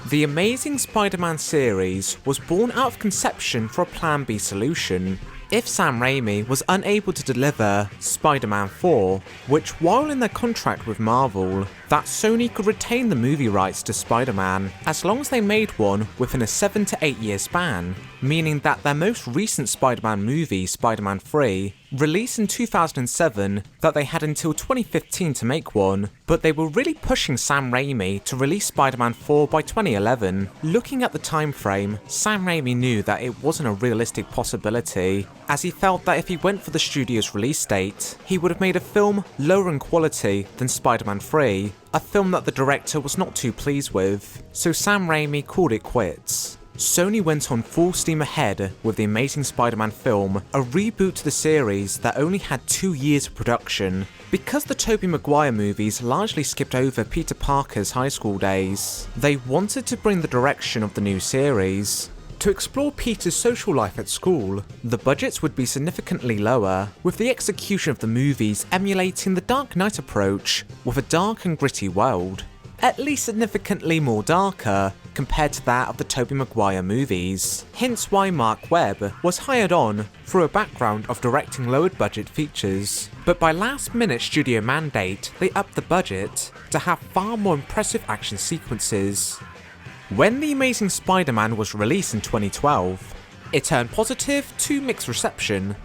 The Amazing Spider-Man series was born out of conception for a Plan B solution. If Sam Raimi was unable to deliver Spider-Man 4, which while in their contract with Marvel, that Sony could retain the movie rights to Spider-Man as long as they made one within a 7 to 8 year span, meaning that their most recent Spider-Man movie, Spider-Man 3, released in 2007, that they had until 2015 to make one, but they were really pushing Sam Raimi to release Spider-Man 4 by 2011. Looking at the time frame, Sam Raimi knew that it wasn't a realistic possibility, as he felt that if he went for the studio's release date, he would have made a film lower in quality than Spider-Man 3, a film that the director was not too pleased with, so Sam Raimi called it quits. Sony went on full steam ahead with the Amazing Spider-Man film, a reboot to the series that only had 2 years of production. Because the Tobey Maguire movies largely skipped over Peter Parker's high school days, they wanted to bring the direction of the new series. To explore Peter's social life at school, the budgets would be significantly lower, with the execution of the movies emulating the Dark Knight approach with a dark and gritty world. At least significantly more darker compared to that of the Tobey Maguire movies, hence why Mark Webb was hired on through a background of directing lowered budget features. But by last minute studio mandate, they upped the budget to have far more impressive action sequences. When The Amazing Spider-Man was released in 2012, it turned positive to mixed reception.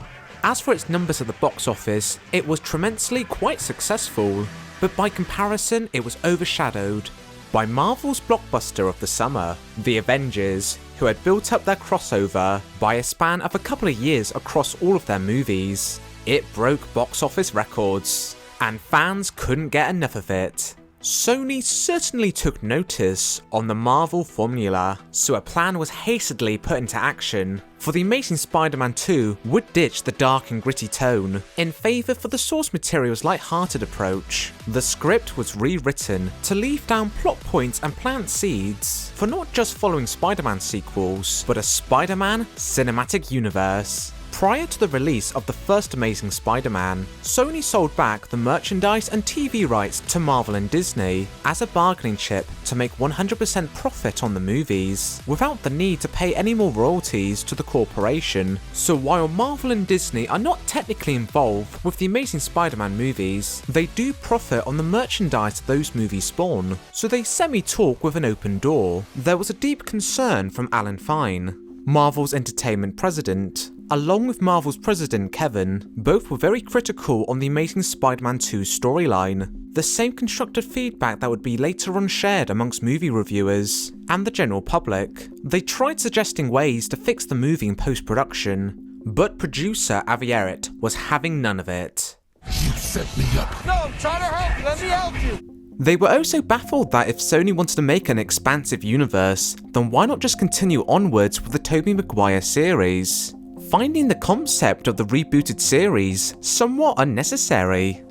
As for its numbers at the box office, it was tremendously quite successful, but by comparison it was overshadowed by Marvel's blockbuster of the summer, The Avengers, who had built up their crossover by a span of a couple of years across all of their movies. It broke box office records, and fans couldn't get enough of it. Sony certainly took notice on the Marvel formula, so a plan was hastily put into action, for The Amazing Spider-Man 2 would ditch the dark and gritty tone in favour for the source material's light-hearted approach. The script was rewritten to leave down plot points and plant seeds for not just following Spider-Man sequels, but a Spider-Man cinematic universe. Prior to the release of the first Amazing Spider-Man, Sony sold back the merchandise and TV rights to Marvel and Disney as a bargaining chip to make 100% profit on the movies, without the need to pay any more royalties to the corporation. So while Marvel and Disney are not technically involved with the Amazing Spider-Man movies, they do profit on the merchandise those movies spawn, so they semi-talk with an open door. There was a deep concern from Alan Fine, Marvel's entertainment president, along with Marvel's president Kevin. Both were very critical on the Amazing Spider-Man 2 storyline, the same constructive feedback that would be later on shared amongst movie reviewers and the general public. They tried suggesting ways to fix the movie in post-production, but producer Avi Arad was having none of it. You set me up. No, I'm trying to help you. Let me help you. They were also baffled that if Sony wanted to make an expansive universe, then why not just continue onwards with the Tobey Maguire series, finding the concept of the rebooted series somewhat unnecessary.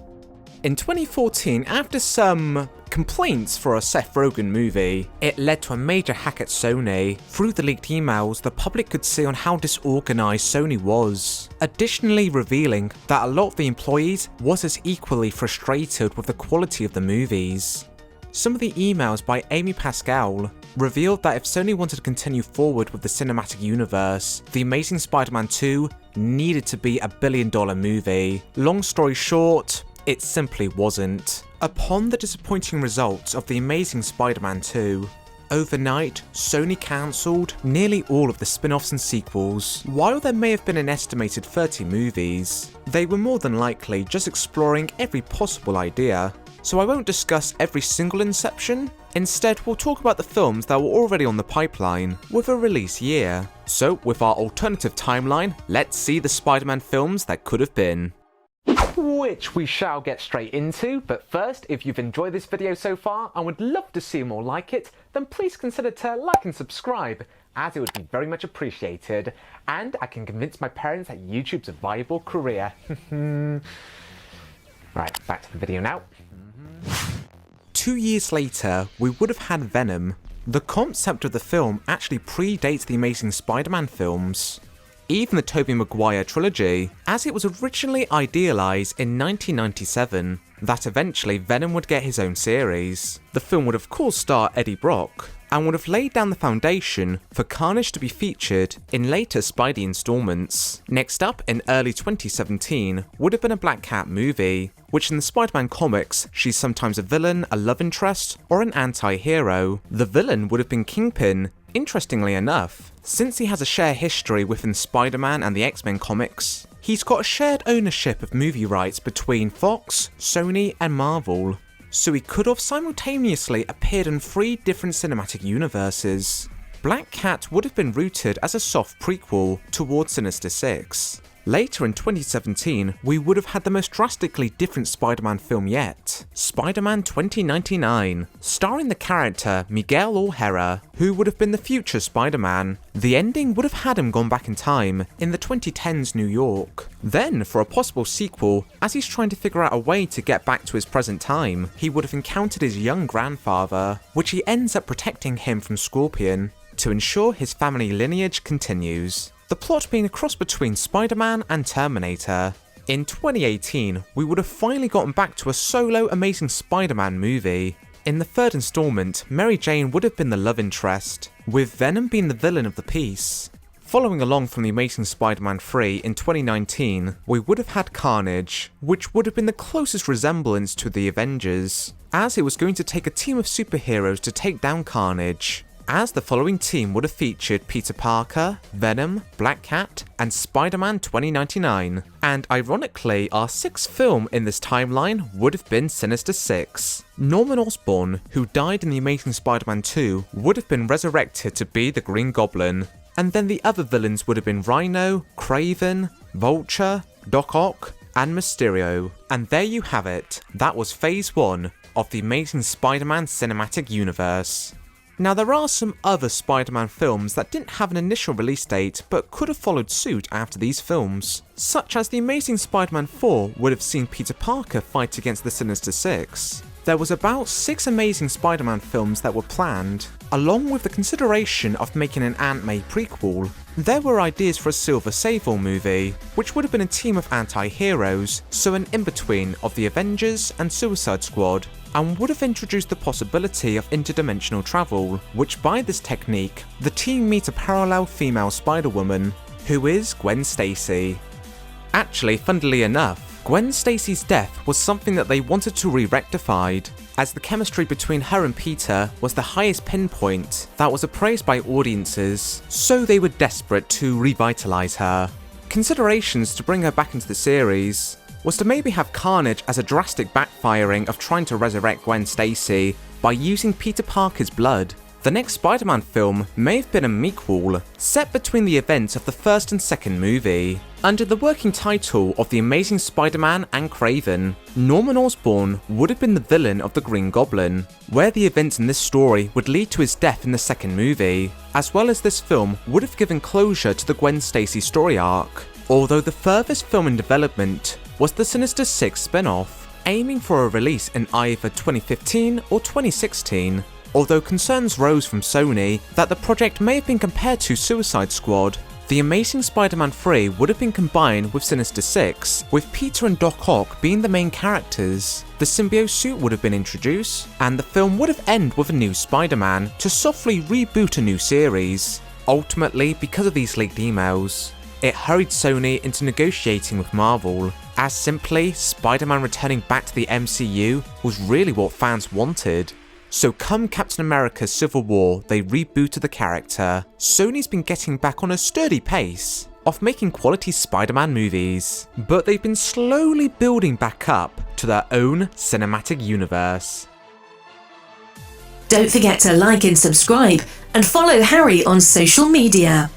In 2014, after some complaints for a Seth Rogen movie, it led to a major hack at Sony. Through the leaked emails, the public could see on how disorganized Sony was, additionally revealing that a lot of the employees was as equally frustrated with the quality of the movies. Some of the emails by Amy Pascal revealed that if Sony wanted to continue forward with the cinematic universe, The Amazing Spider-Man 2 needed to be a billion-dollar movie. Long story short, it simply wasn't. Upon the disappointing results of The Amazing Spider-Man 2, overnight, Sony cancelled nearly all of the spin-offs and sequels. While there may have been an estimated 30 movies, they were more than likely just exploring every possible idea. So I won't discuss every single inception. Instead, we'll talk about the films that were already on the pipeline with a release year. So with our alternative timeline, let's see the Spider-Man films that could have been. Which we shall get straight into, but first, if you've enjoyed this video so far and would love to see more like it, then please consider to like and subscribe, as it would be very much appreciated, and I can convince my parents that YouTube's a viable career. Right, back to the video now. 2 years later, we would have had Venom. The concept of the film actually predates the Amazing Spider-Man films. even the Tobey Maguire trilogy, as it was originally idealised in 1997 that eventually Venom would get his own series. The film would of course star Eddie Brock, and would have laid down the foundation for Carnage to be featured in later Spidey installments. Next up, in early 2017, would have been a Black Cat movie, which in the Spider-Man comics, she's sometimes a villain, a love interest, or an anti-hero. The villain would have been Kingpin, interestingly enough, since he has a shared history within Spider-Man and the X-Men comics. He's got a shared ownership of movie rights between Fox, Sony, and Marvel, so he could have simultaneously appeared in 3 different cinematic universes. Black Cat would have been routed as a soft prequel towards Sinister Six. Later in 2017, we would have had the most drastically different Spider-Man film yet, Spider-Man 2099, starring the character Miguel O'Hara, who would have been the future Spider-Man. The ending would have had him gone back in time, in the 2010s New York. Then, for a possible sequel, as he's trying to figure out a way to get back to his present time, he would have encountered his young grandfather, which he ends up protecting him from Scorpion, to ensure his family lineage continues. The plot being a cross between Spider-Man and Terminator. In 2018, we would have finally gotten back to a solo Amazing Spider-Man movie. In the 3rd installment, Mary Jane would have been the love interest, with Venom being the villain of the piece. Following along from the Amazing Spider-Man 3 in 2019, we would have had Carnage, which would have been the closest resemblance to the Avengers, as it was going to take a team of superheroes to take down Carnage, as the following team would have featured Peter Parker, Venom, Black Cat, and Spider-Man 2099. And ironically, our 6th film in this timeline would have been Sinister Six. Norman Osborn, who died in the Amazing Spider-Man 2, would have been resurrected to be the Green Goblin. And then the other villains would have been Rhino, Kraven, Vulture, Doc Ock, and Mysterio. And there you have it. That was Phase 1 of the Amazing Spider-Man Cinematic Universe. Now, there are some other Spider-Man films that didn't have an initial release date but could have followed suit after these films, such as The Amazing Spider-Man 4 would have seen Peter Parker fight against the Sinister Six. There was about 6 Amazing Spider-Man films that were planned, along with the consideration of making an Aunt May prequel. There were ideas for a Silver Sable movie, which would have been a team of anti-heroes, so an in-between of the Avengers and Suicide Squad, and would have introduced the possibility of interdimensional travel, which by this technique, the team meet a parallel female Spider-Woman, who is Gwen Stacy. Actually, funnily enough, Gwen Stacy's death was something that they wanted to re-rectified, as the chemistry between her and Peter was the highest pinpoint that was appraised by audiences, so they were desperate to revitalise her. Considerations to bring her back into the series was to maybe have Carnage as a drastic backfiring of trying to resurrect Gwen Stacy by using Peter Parker's blood. The next Spider-Man film may have been a mequel, set between the events of the 1st and 2nd movie. Under the working title of The Amazing Spider-Man and Kraven, Norman Osborn would have been the villain of the Green Goblin, where the events in this story would lead to his death in the 2nd movie, as well as this film would have given closure to the Gwen Stacy story arc, although the furthest film in development was the Sinister Six spin-off, aiming for a release in either 2015 or 2016, although concerns rose from Sony that the project may have been compared to Suicide Squad. The Amazing Spider-Man 3 would have been combined with Sinister Six, with Peter and Doc Ock being the main characters. The symbiote suit would have been introduced, and the film would have ended with a new Spider-Man to softly reboot a new series. Ultimately, because of these leaked emails, it hurried Sony into negotiating with Marvel, as simply Spider-Man returning back to the MCU was really what fans wanted. So come Captain America Civil War, they rebooted the character. Sony's been getting back on a sturdy pace of making quality Spider-Man movies, but they've been slowly building back up to their own cinematic universe. Don't forget to like and subscribe, and follow Harry on social media.